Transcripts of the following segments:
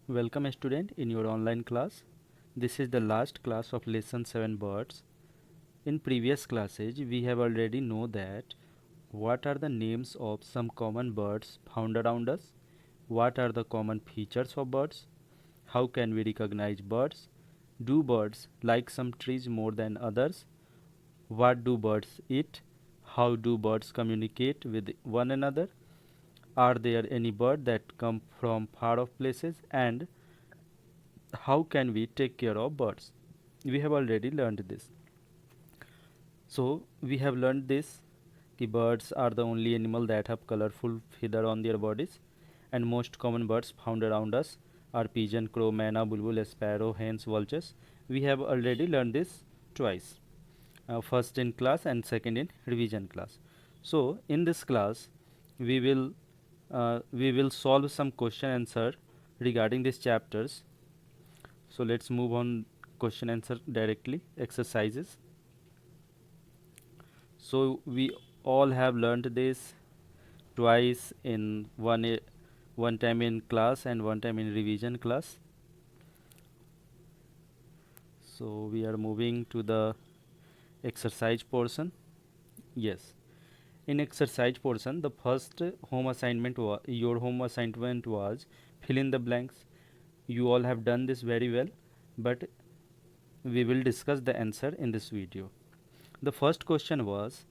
Welcome student in your online class. This is the last class of lesson 7 birds. In previous classes we have already know that what are the names of some common birds found around us, what are the common features of birds, how can we recognize birds, do birds like some trees more than others, what do birds eat, how do birds communicate with one another, are there any bird that come from far off places, and how can we take care of birds. We have already learned this. So we have learned this कि birds are the only animal that have colorful feather on their bodies, and most common birds found around us are pigeon, crow, manna, bulbul, sparrow, hens, vultures. We have already learned this twice, first in class and second in revision class. So in this class we will solve some question answer regarding these chapters. So let's move on question answer directly. Exercises. So we all have learned this twice in one time in class and one time in revision class. So we are moving to the exercise portion. Yes. In exercise portion, the first your home assignment was fill in the blanks. You all have done this very well, but we will discuss the answer in this video. The first question was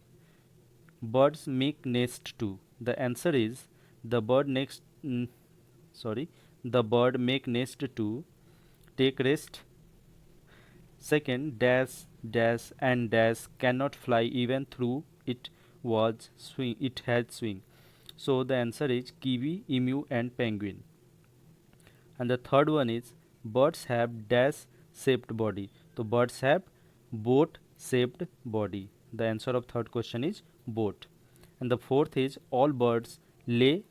birds make nest too. The answer is the bird next sorry the bird make nest too. Take rest. Second, dash and dash cannot fly even through it had swing. So the answer is kiwi, emu and penguin. And the third one is birds have dash shaped body. So birds have boat shaped body. The answer of third question is boat. And the fourth is lay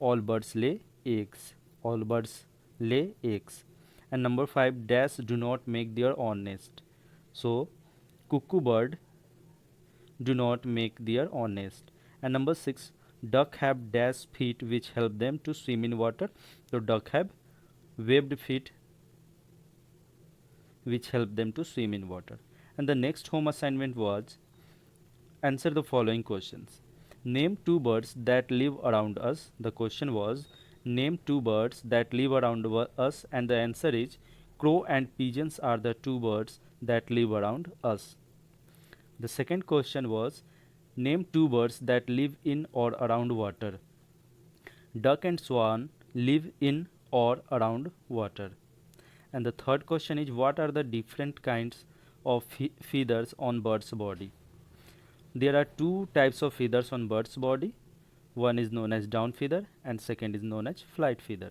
all birds lay eggs. All birds lay eggs. And number 5, dash do not make their own nest. So cuckoo bird do not make their own nest. And number 6, duck have dash feet which help them to swim in water. So duck have webbed feet which help them to swim in water. And the next home assignment was answer the following questions. Name two birds that live around us. The question was name two birds that live around us, and the answer is crow and pigeons are the two birds that live around us. The second question was name two birds that live in or around water. Duck and swan live in or around water. And the third question is what are the different kinds of feathers on bird's body? There are two types of feathers on bird's body. One is known as down feather and second is known as flight feather.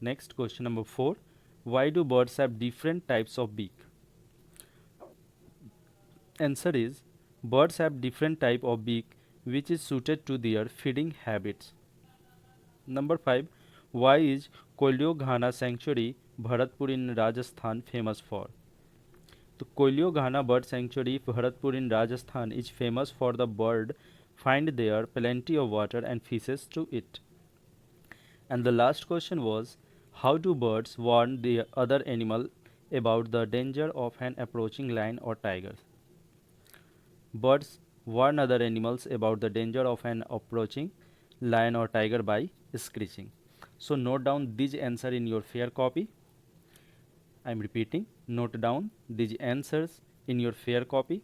Next, question number 4. Why do birds have different types of beak? Answer is birds have different type of beak which is suited to their feeding habits. Number 5. Why is Koilyo Ghana Sanctuary, Bharatpur in Rajasthan famous for? The Koilyo Ghana Bird Sanctuary, Bharatpur in Rajasthan is famous for the bird find there plenty of water and fishes to eat. And the last question was how do birds warn the other animal about the danger of an approaching lion or tiger? Birds warn other animals about the danger of an approaching lion or tiger by screeching. So note down these answers in your fair copy. I am repeating, note down these answers in your fair copy.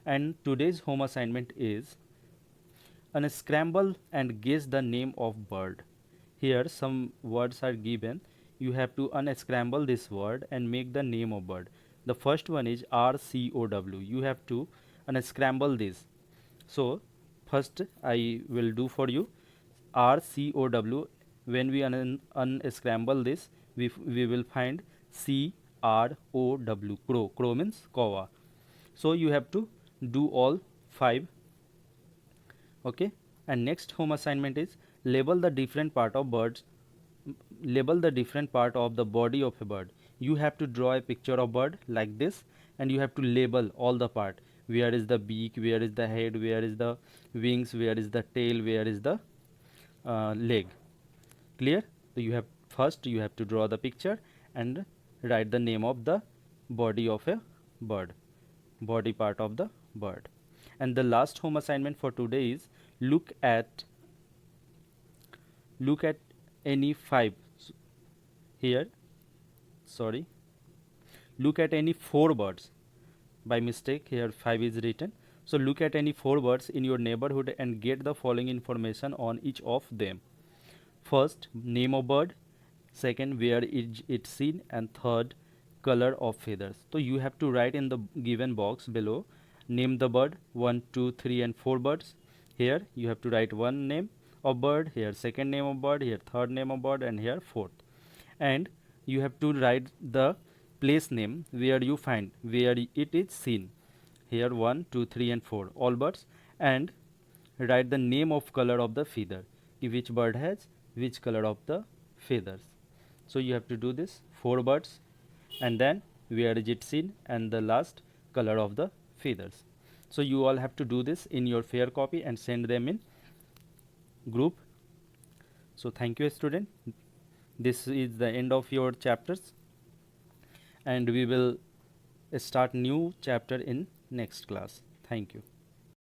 And today's home assignment is unscramble and guess the name of bird. Here some words are given. You have to unscramble this word and make the name of bird. The first one is RCOW. You have to unscramble this. So first I will do for you RCOW. When we unscramble this, we will find CROW. Crow. Crow means kawa. So you have to do all 5. Okay. And next home assignment is label the different part of birds. Label the different part of the body of a bird. You have to draw a picture of bird like this and you have to label all the part. Where is the beak, where is the head, where is the wings, where is the tail, where is the leg. Clear? So you have first you have to draw the picture and write the name of the body of a bird, body part of the bird. And the last home assignment for today is look at any five here, sorry, look at any four birds. By mistake here 5 is written. So look at any four birds in your neighborhood and get the following information on each of them. First, name of bird. Second, where is it seen, and third, color of feathers. So you have to write in the given box below, name the bird, 1, 2, 3 and 4 birds. Here you have to write one name of bird, here second name of bird, here third name of bird, and here fourth. And you have to write the place name where you find, where it is seen. Here 1, 2, 3 and 4 all birds, and write the name of color of the feather, which bird has which color of the feathers. So you have to do this 4 birds, and then where is it seen, and the last color of the feathers. So you all have to do this in your fair copy and send them in group. So thank you student, this is the end of your chapters, and we will start new chapter in next class. Thank you.